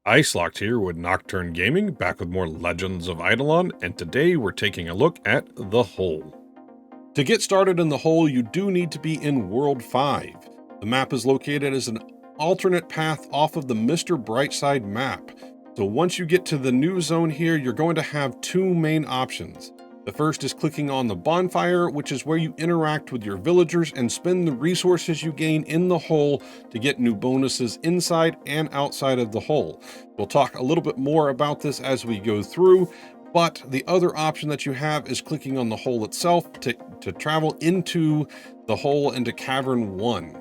Icelocked here with Nocturne Gaming, back with more Legends of Idleon, and today we're taking a look at the Hole. To get started in the Hole, you do need to be in World 5. The map is located as an alternate path off of the Mr. Brightside map. So once you get to the new zone here, you're going to have two main options. The first is clicking on the bonfire, which is where you interact with your villagers and spend the resources you gain in the hole to get new bonuses inside and outside of the hole. We'll talk a little bit more about this as we go through, but the other option that you have is clicking on the hole itself to travel into the hole into Cavern 1.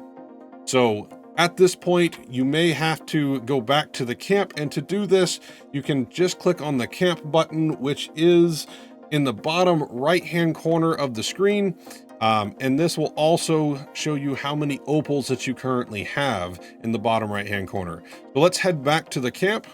So at this point, you may have to go back to the camp, and to do this, you can just click on the camp button, which is in the bottom right-hand corner of the screen. And this will also show you how many opals that you currently have in the bottom right-hand corner. So let's head back to the camp.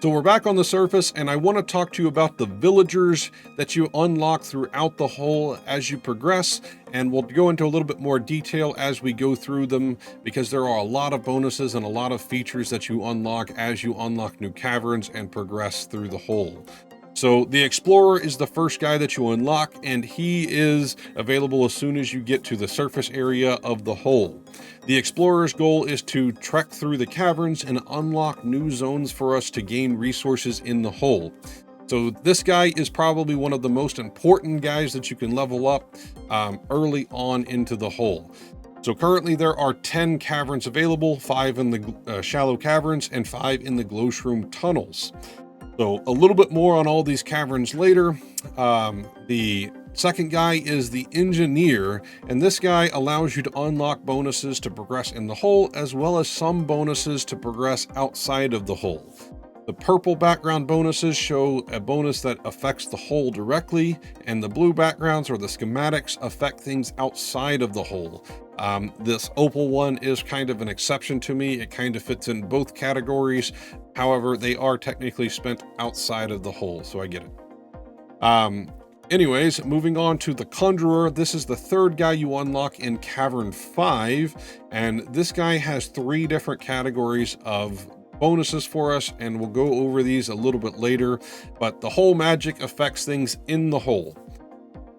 So we're back on the surface, and I want to talk to you about the villagers that you unlock throughout the hole as you progress, and we'll go into a little bit more detail as we go through them, because there are a lot of bonuses and a lot of features that you unlock as you unlock new caverns and progress through the hole. So the Explorer is the first guy that you unlock, and he is available as soon as you get to the surface area of the hole. The Explorer's goal is to trek through the caverns and unlock new zones for us to gain resources in the hole. So this guy is probably one of the most important guys that you can level up early on into the hole. So currently there are 10 caverns available, 5 in the shallow caverns and 5 in the glowshroom tunnels. So a little bit more on all these caverns later. The second guy is the Engineer, and this guy allows you to unlock bonuses to progress in the hole, as well as some bonuses to progress outside of the hole. The purple background bonuses show a bonus that affects the hole directly, and the blue backgrounds or the schematics affect things outside of the hole. This opal one is kind of an exception to me. It kind of fits in both categories. However, they are technically spent outside of the hole, so I get it. Anyways, moving on to the Conjurer. This is the third guy you unlock in Cavern 5, and this guy has 3 different categories of bonuses for us, and we'll go over these a little bit later. But the hole magic affects things in the hole.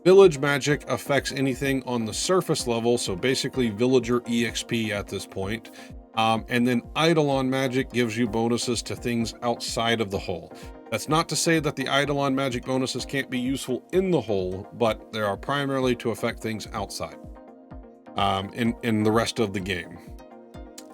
Village magic affects anything on the surface level, so basically villager EXP at this point. And then Idleon magic gives you bonuses to things outside of the hole. That's not to say that the Idleon magic bonuses can't be useful in the hole, but they are primarily to affect things outside in the rest of the game.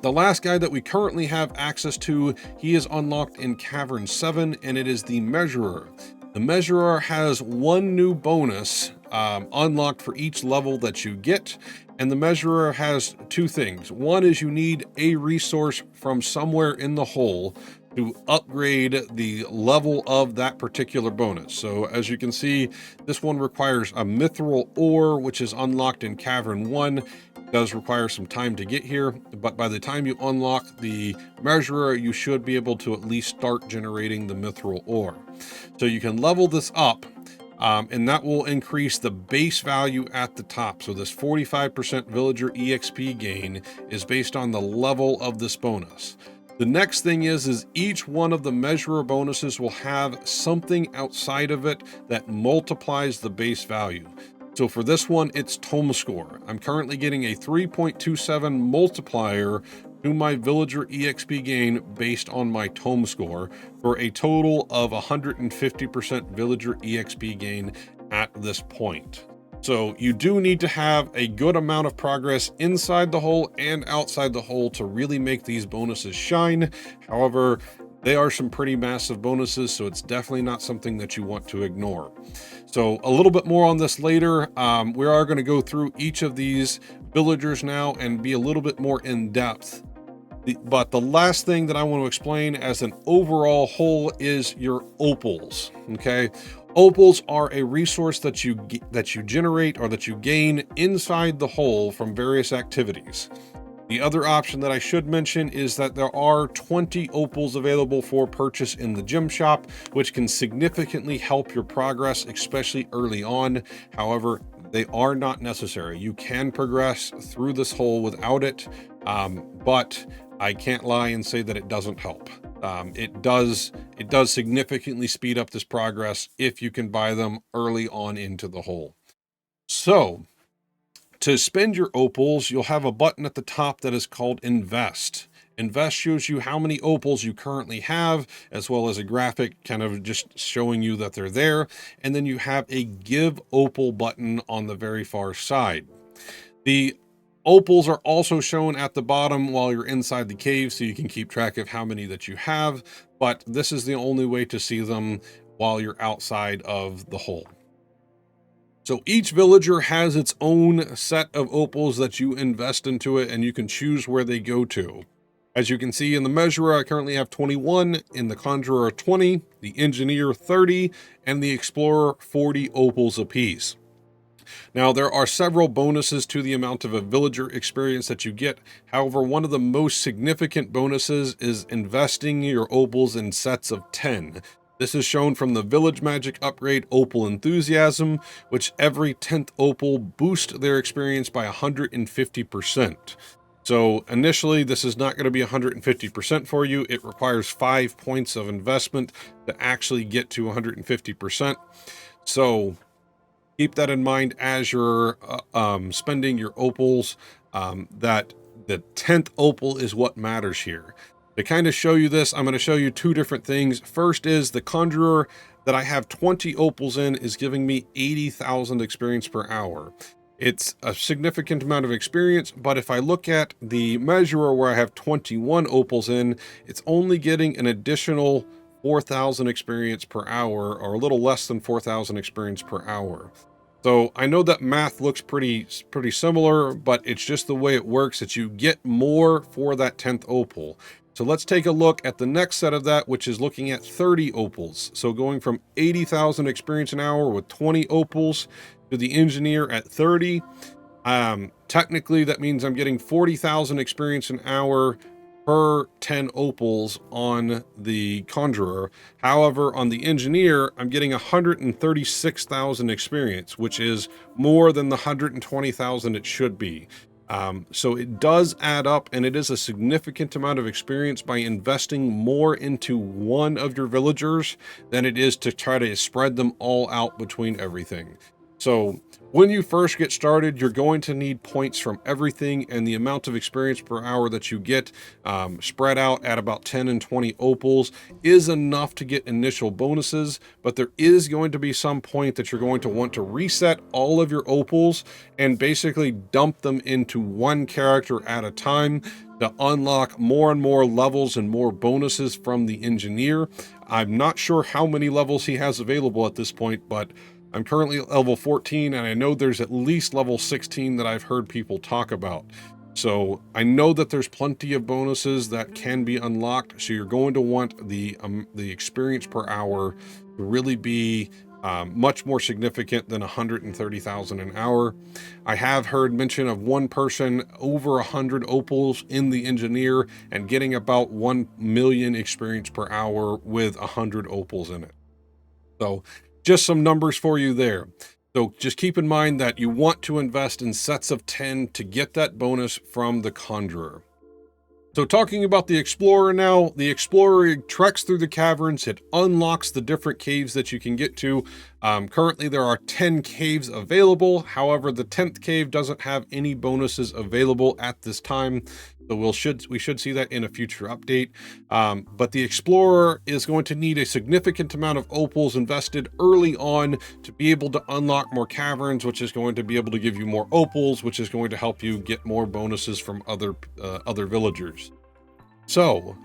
The last guy that we currently have access to, he is unlocked in Cavern 7, and it is the Measurer. The Measurer has 1 new bonus unlocked for each level that you get, and the Measurer has 2 things. One is you need a resource from somewhere in the hole to upgrade the level of that particular bonus. So as you can see, this one requires a mithril ore, which is unlocked in Cavern 1. It does require some time to get here, but by the time you unlock the Measurer, you should be able to at least start generating the mithril ore. So you can level this up, and that will increase the base value at the top. So this 45% villager EXP gain is based on the level of this bonus. The next thing is each one of the Measurer bonuses will have something outside of it that multiplies the base value. So for this one, it's Tome Score. I'm currently getting a 3.27 multiplier to my villager EXP gain based on my Tome Score, for a total of 150% villager EXP gain at this point. So you do need to have a good amount of progress inside the hole and outside the hole to really make these bonuses shine. However, they are some pretty massive bonuses, so it's definitely not something that you want to ignore. So a little bit more on this later. We are going to go through each of these villagers now and be a little bit more in depth. But the last thing that I want to explain as an overall whole is your opals. Okay, opals are a resource that you generate or that you gain inside the hole from various activities. The other option that I should mention is that there are 20 opals available for purchase in the gem shop, which can significantly help your progress, especially early on. However, they are not necessary. You can progress through this hole without it, but I can't lie and say that it doesn't help. It does significantly speed up this progress if you can buy them early on into the hole. So to spend your opals, you'll have a button at the top that is called Invest. Invest shows you how many opals you currently have, as well as a graphic kind of just showing you that they're there. And then you have a Give Opal button on the very far side. The opals are also shown at the bottom while you're inside the cave, so you can keep track of how many that you have, but this is the only way to see them while you're outside of the hole. So each villager has its own set of opals that you invest into it, and you can choose where they go to. As you can see in the measurer, I currently have 21, in the Conjurer 20, the Engineer 30, and the Explorer 40 opals apiece. Now, there are several bonuses to the amount of a villager experience that you get. However, one of the most significant bonuses is investing your opals in sets of 10. This is shown from the Village Magic upgrade Opal Enthusiasm, which every 10th opal boosts their experience by 150%. So initially, this is not going to be 150% for you. It requires 5 points of investment to actually get to 150%. So keep that in mind as you're spending your opals, that the 10th opal is what matters here. To kind of show you this, I'm going to show you two different things. First is the Conjurer that I have 20 opals in is giving me 80,000 experience per hour. It's a significant amount of experience, but if I look at the measurer where I have 21 opals in, it's only getting an additional 4,000 experience per hour, or a little less than 4,000 experience per hour. So I know that math looks pretty similar, but it's just the way it works that you get more for that 10th opal. So let's take a look at the next set of that, which is looking at 30 opals. So going from 80,000 experience an hour with 20 opals to the Engineer at 30. Technically, that means I'm getting 40,000 experience an hour per 10 opals on the Conjurer. However, on the Engineer, I'm getting 136,000 experience, which is more than the 120,000 it should be. So it does add up, and it is a significant amount of experience by investing more into one of your villagers than it is to try to spread them all out between everything. So when you first get started, you're going to need points from everything, and the amount of experience per hour that you get spread out at about 10 and 20 opals is enough to get initial bonuses, but there is going to be some point that you're going to want to reset all of your opals and basically dump them into one character at a time to unlock more and more levels and more bonuses from the Engineer. I'm not sure how many levels he has available at this point, but I'm currently at level 14, and I know there's at least level 16 that I've heard people talk about. So I know that there's plenty of bonuses that can be unlocked. So you're going to want the experience per hour to really be much more significant than 130,000 an hour. I have heard mention of one person over 100 opals in the Engineer and getting about 1 million experience per hour with 100 opals in it. So just some numbers for you there. So just keep in mind that you want to invest in sets of 10 to get that bonus from the Conjurer. So talking about the Explorer now, the Explorer treks through the caverns. It unlocks the different caves that you can get to. Currently there are 10 caves available. However, the 10th cave doesn't have any bonuses available at this time. So we should see that in a future update. But the Explorer is going to need a significant amount of opals invested early on to be able to unlock more caverns, which is going to be able to give you more opals, which is going to help you get more bonuses from other villagers. So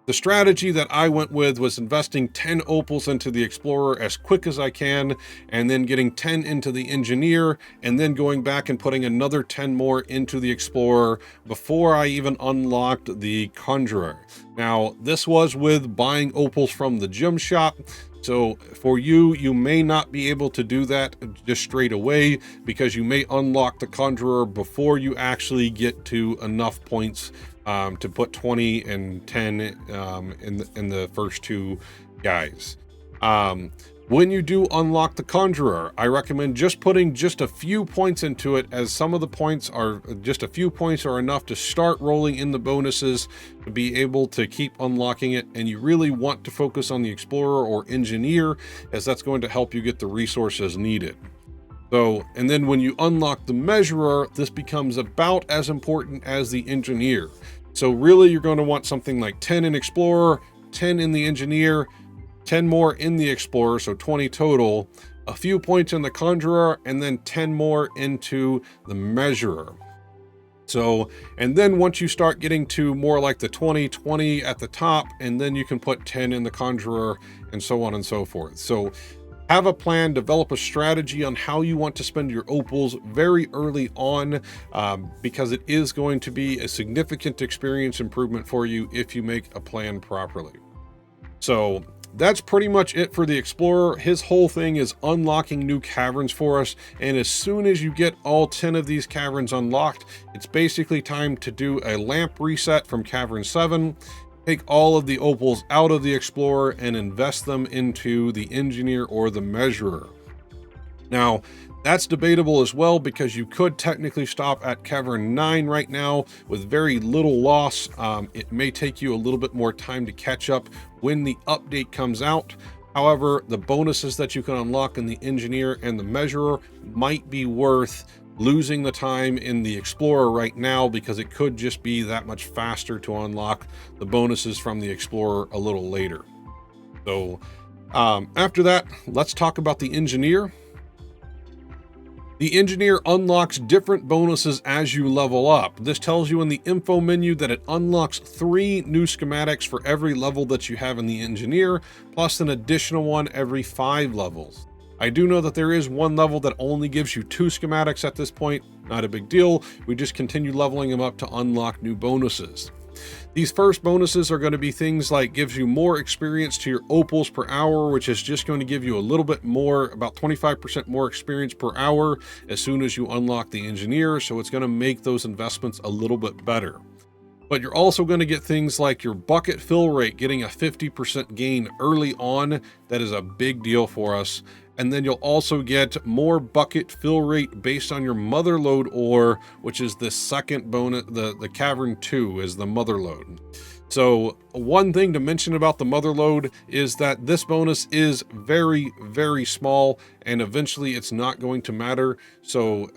the strategy that I went with was investing 10 opals into the Explorer as quick as I can, and then getting 10 into the Engineer, and then going back and putting another 10 more into the Explorer before I even unlocked the Conjurer. Now, this was with buying opals from the gem shop. So for you, you may not be able to do that just straight away, because you may unlock the Conjurer before you actually get to enough points to put 20 and 10 in the first two guys. When you do unlock the Conjurer, I recommend just putting just a few points into it, as some of the points are just a few points are enough to start rolling in the bonuses to be able to keep unlocking it. And you really want to focus on the Explorer or Engineer, as that's going to help you get the resources needed. So, and then when you unlock the Measurer, this becomes about as important as the Engineer. So really you're going to want something like 10 in Explorer, 10 in the Engineer, 10 more in the Explorer, so 20 total, a few points in the Conjurer, and then 10 more into the Measurer. So, and then once you start getting to more like the 20 at the top, and then you can put 10 in the Conjurer, and so on and so forth. So have a plan, develop a strategy on how you want to spend your opals very early on, because it is going to be a significant experience improvement for you if you make a plan properly. So that's pretty much it for the Explorer. His whole thing is unlocking new caverns for us, and as soon as you get all 10 of these caverns unlocked, it's basically time to do a lamp reset from Cavern 7, take all of the opals out of the Explorer and invest them into the Engineer or the Measurer. Now, that's debatable as well, because you could technically stop at Cavern 9 right now with very little loss. It may take you a little bit more time to catch up when the update comes out. However, the bonuses that you can unlock in the Engineer and the Measurer might be worth losing the time in the Explorer right now, because it could just be that much faster to unlock the bonuses from the Explorer a little later. So after that, let's talk about the Engineer. The Engineer unlocks different bonuses as you level up. This tells you in the info menu that it unlocks 3 new schematics for every level that you have in the Engineer, plus an additional one every 5 levels. I do know that there is one level that only gives you 2 schematics at this point. Not a big deal. We just continue leveling them up to unlock new bonuses. These first bonuses are going to be things like gives you more experience to your opals per hour, which is just going to give you a little bit more, about 25% more experience per hour as soon as you unlock the Engineer. So it's going to make those investments a little bit better. But you're also going to get things like your bucket fill rate, getting a 50% gain early on. That is a big deal for us. And then you'll also get more bucket fill rate based on your mother lode ore, which is the second bonus. The Cavern 2 is the mother lode. So one thing to mention about the mother lode is that this bonus is very, very small, and eventually it's not going to matter. So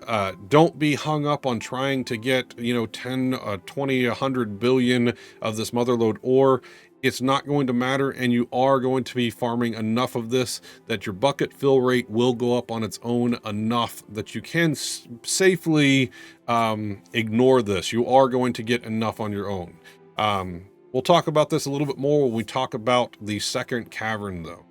don't be hung up on trying to get, 10, 20, 100 billion of this mother lode ore. It's not going to matter, and you are going to be farming enough of this that your bucket fill rate will go up on its own enough that you can safely ignore this. You are going to get enough on your own. We'll talk about this a little bit more when we talk about the second cavern, though.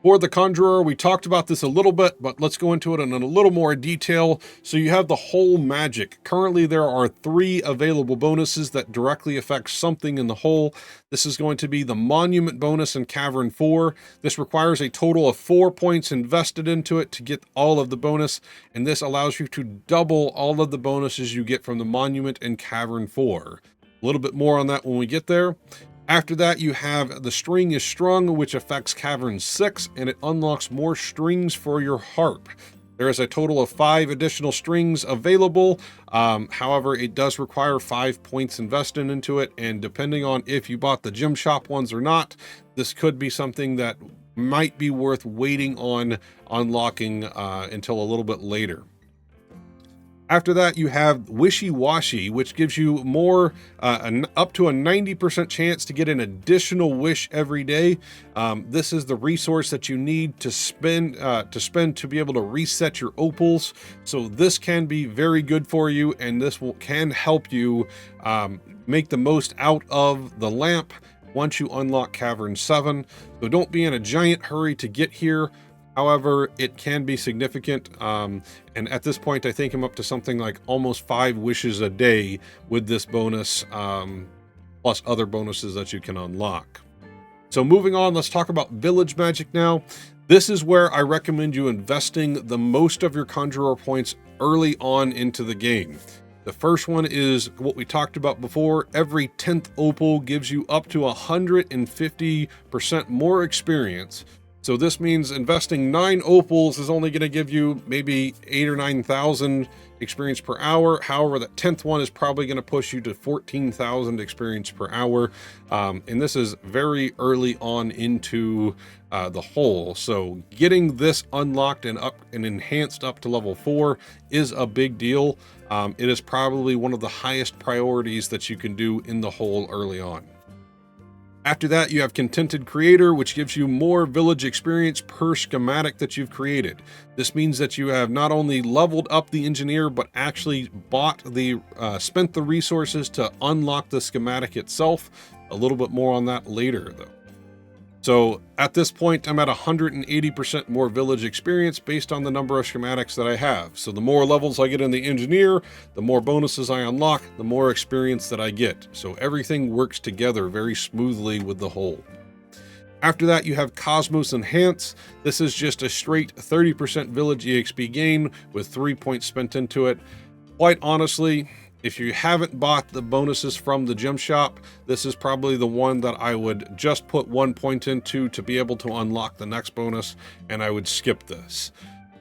For the Conjurer, we talked about this a little bit, but let's go into it in a little more detail. So you have the Hole Majik. Currently, there are 3 available bonuses that directly affect something in the hole. This is going to be the Monument bonus in Cavern 4. This requires a total of 4 points invested into it to get all of the bonus, and this allows you to double all of the bonuses you get from the Monument in Cavern 4. A little bit more on that when we get there. After that, you have the String is Strung, which affects Cavern 6, and it unlocks more strings for your harp. There is a total of 5 additional strings available. However, it does require 5 points invested into it, and depending on if you bought the gem shop ones or not, this could be something that might be worth waiting on unlocking until a little bit later. After that, you have Wishy Washy, which gives you more, up to a 90% chance to get an additional wish every day. This is the resource that you need to spend to be able to reset your opals. So this can be very good for you, and this can help you make the most out of the lamp once you unlock Cavern 7. So don't be in a giant hurry to get here. However, it can be significant, and at this point, I think I'm up to something like almost 5 wishes a day with this bonus, plus other bonuses that you can unlock. So moving on, let's talk about Village Magic now. This is where I recommend you investing the most of your Conjurer points early on into the game. The first one is what we talked about before. Every 10th opal gives you up to 150% more experience. So this means investing 9 opals is only going to give you maybe 8 or 9,000 experience per hour. However, that 10th one is probably going to push you to 14,000 experience per hour. And this is very early on into the hole. So getting this unlocked and up and enhanced up to level 4 is a big deal. It is probably one of the highest priorities that you can do in the hole early on. After that, you have Contented Creator, which gives you more village experience per schematic that you've created. This means that you have not only leveled up the engineer, but actually spent the resources to unlock the schematic itself. A little bit more on that later, though. So at this point, I'm at 180% more village experience based on the number of schematics that I have. So the more levels I get in the engineer, the more bonuses I unlock, the more experience that I get. So everything works together very smoothly with the whole. After that, you have Cosmos Enhance. This is just a straight 30% village EXP gain with 3 points spent into it. Quite honestly, if you haven't bought the bonuses from the gem shop, this is probably the one that I would just put 1 point into to be able to unlock the next bonus, and I would skip this.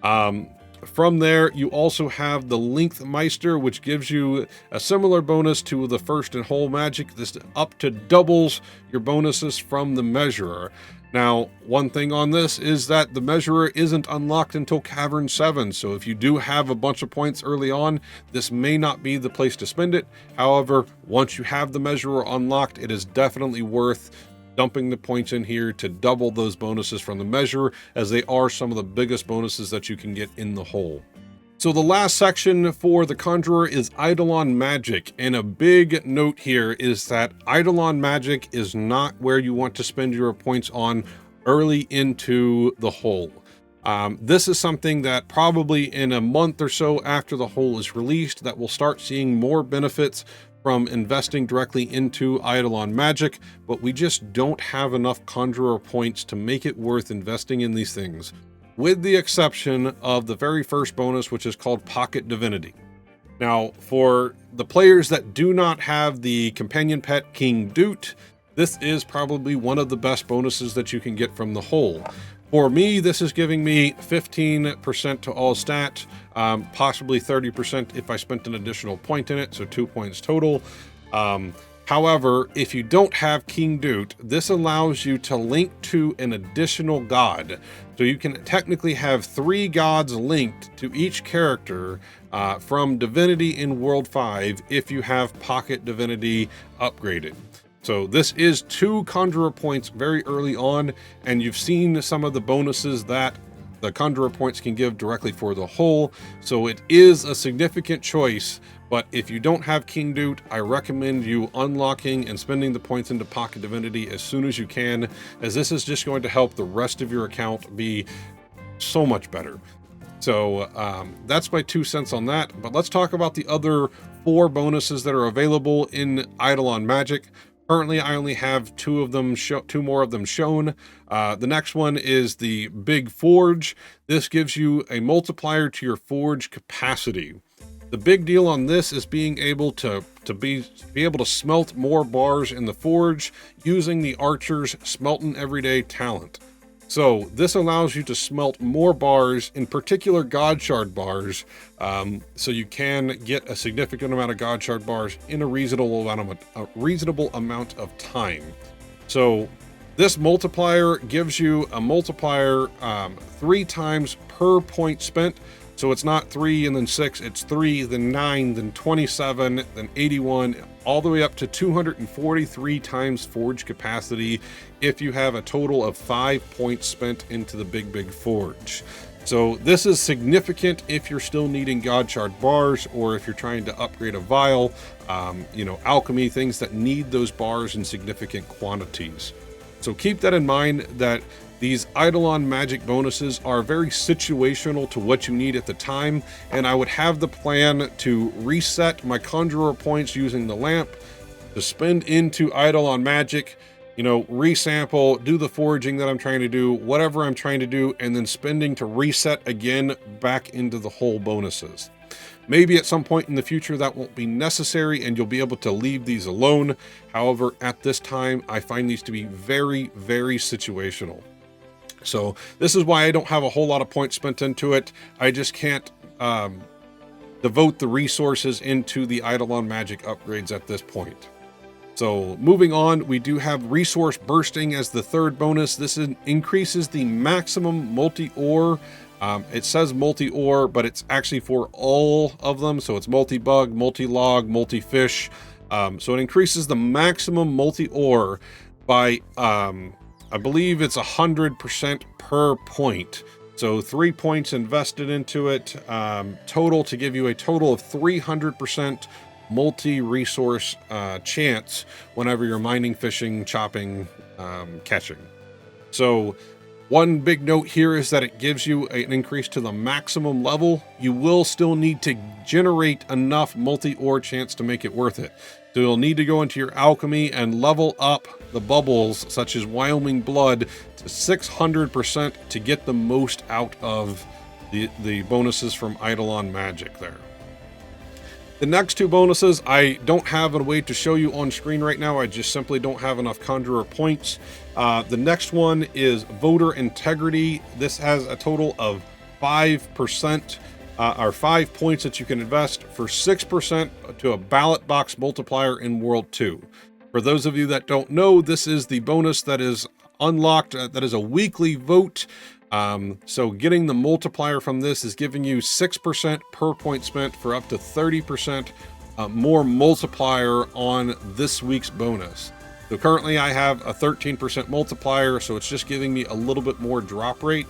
From there, you also have the Length Meister, which gives you a similar bonus to the first and Hole Magic. This up to doubles your bonuses from the Measurer. Now, one thing on this is that the Measurer isn't unlocked until Cavern 7, so if you do have a bunch of points early on, this may not be the place to spend it. However, once you have the Measurer unlocked, it is definitely worth dumping the points in here to double those bonuses from the Measurer, as they are some of the biggest bonuses that you can get in the hole. So the last section for the Conjurer is Idleon Majik, and a big note here is that Idleon Majik is not where you want to spend your points on early into the hole. This is something that probably in a month or so after the hole is released that we'll start seeing more benefits from investing directly into Idleon Majik, but we just don't have enough Conjurer points to make it worth investing in these things, with the exception of the very first bonus, which is called Pocket Divinity. Now, for the players that do not have the companion pet King Doot, this is probably one of the best bonuses that you can get from the hole. For me, this is giving me 15% to all stat, possibly 30% if I spent an additional point in it, so 2 points total. However, if you don't have King Doot, this allows you to link to an additional god. So you can technically have 3 gods linked to each character from Divinity in World 5 if you have Pocket Divinity upgraded. So this is 2 Conjurer points very early on, and you've seen some of the bonuses that the Conjurer points can give directly for the hole. So it is a significant choice, but if you don't have King Doot, I recommend you unlocking and spending the points into Pocket Divinity as soon as you can, as this is just going to help the rest of your account be so much better. So that's my 2 cents on that, but let's talk about the other 4 bonuses that are available in Idleon Majik. Currently, I only have 2 more of them shown. The next one is the Big Forge. This gives you a multiplier to your forge capacity. The big deal on this is being able to be able to smelt more bars in the forge using the Archer's Smeltin' Everyday talent. So this allows you to smelt more bars, in particular God Shard bars, so you can get a significant amount of God Shard bars in a reasonable amount of time. So this multiplier gives you a multiplier 3 times per point spent. So it's not 3 and then 6, it's 3, then 9, then 27, then 81, all the way up to 243 times forge capacity if you have a total of 5 points spent into the Big Forge. So this is significant if you're still needing God Shard bars, or if you're trying to upgrade a vial, alchemy, things that need those bars in significant quantities. So keep that in mind, that these Idleon Majik bonuses are very situational to what you need at the time, and I would have the plan to reset my Conjurer points using the lamp, to spend into Idleon Majik, resample, do the foraging that I'm trying to do, whatever I'm trying to do, and then spending to reset again back into the whole bonuses. Maybe at some point in the future that won't be necessary and you'll be able to leave these alone. However, at this time, I find these to be very, very situational. So this is why I don't have a whole lot of points spent into it. I just can't devote the resources into the Idleon Majik upgrades at this point. So moving on, we do have Resource Bursting as the third bonus. This increases the maximum multi-ore. It says multi-ore, but it's actually for all of them. So it's multi-bug, multi-log, multi-fish. So it increases the maximum multi-ore by, I believe it's 100% per point. So 3 points invested into it, total to give you a total of 300% multi-resource chance whenever you're mining, fishing, chopping, catching. So one big note here is that it gives you an increase to the maximum level. You will still need to generate enough multi-ore chance to make it worth it. So you'll need to go into your alchemy and level up the bubbles, such as Wyoming Blood, to 600% to get the most out of the bonuses from Idleon Majik there. The next two bonuses, I don't have a way to show you on screen right now. I just simply don't have enough Conjurer points. The next one is Voter Integrity. This has a total of 5%, or 5 points that you can invest for 6% to a ballot box multiplier in World 2. For those of you that don't know, this is the bonus that is unlocked, that is a weekly vote. So getting the multiplier from this is giving you 6% per point spent for up to 30% more multiplier on this week's bonus. So currently I have a 13% multiplier, so it's just giving me a little bit more drop rate.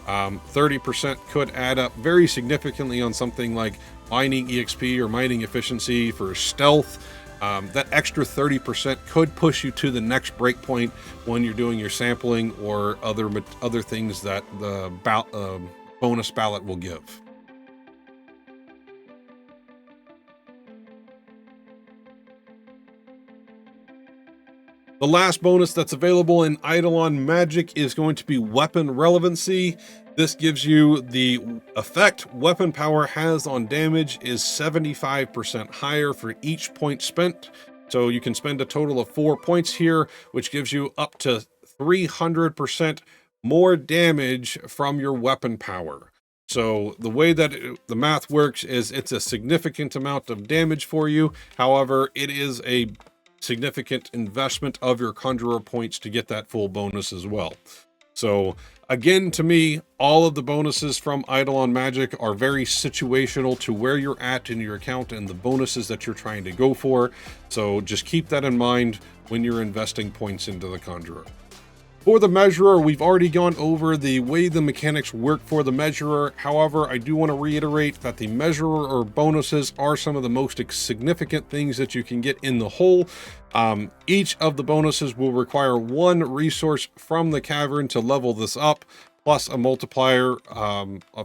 30% could add up very significantly on something like mining EXP or mining efficiency for stealth. That extra 30% could push you to the next breakpoint when you're doing your sampling or other things that the bonus ballot will give. The last bonus that's available in Idleon Majik is going to be Weapon Relevancy. This gives you the effect weapon power has on damage is 75% higher for each point spent. So you can spend a total of 4 points here, which gives you up to 300% more damage from your weapon power. So the way that the math works is it's a significant amount of damage for you. However, it is a significant investment of your Conjurer points to get that full bonus as well. So again, to me, all of the bonuses from Idleon Majik are very situational to where you're at in your account and the bonuses that you're trying to go for. So just keep that in mind when you're investing points into the Conjurer. For the Measurer, we've already gone over the way the mechanics work for the Measurer. However, I do want to reiterate that the Measurer or bonuses are some of the most significant things that you can get in the hole. Each of the bonuses will require 1 resource from the cavern to level this up, plus a multiplier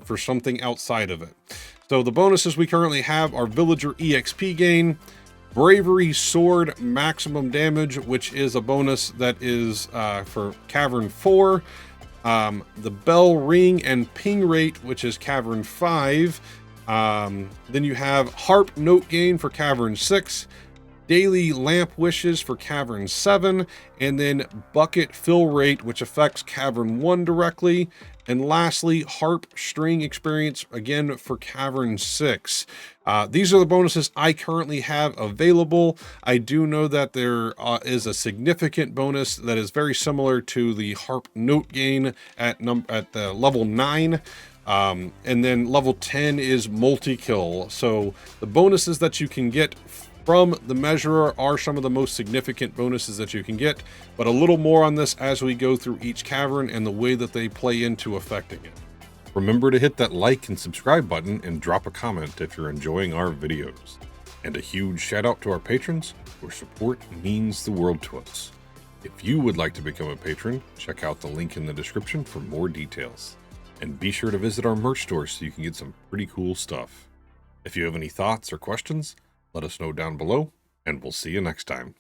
for something outside of it. So the bonuses we currently have are Villager EXP gain, Bravery Sword maximum damage, which is a bonus that is for Cavern 4. The Bell Ring and Ping Rate, which is Cavern 5. Then you have Harp Note Gain for Cavern 6. Daily Lamp Wishes for Cavern 7. And then Bucket Fill Rate, which affects Cavern 1 directly. And lastly, Harp String Experience, again for Cavern 6. These are the bonuses I currently have available. I do know that there is a significant bonus that is very similar to the Harp Note Gain at level 9. And then level 10 is Multi-Kill. So the bonuses that you can get from the Measurer are some of the most significant bonuses that you can get, but a little more on this as we go through each cavern and the way that they play into affecting it. Remember to hit that like and subscribe button and drop a comment if you're enjoying our videos. And a huge shout out to our patrons, whose support means the world to us. If you would like to become a patron, check out the link in the description for more details. And be sure to visit our merch store so you can get some pretty cool stuff. If you have any thoughts or questions, let us know down below, and we'll see you next time.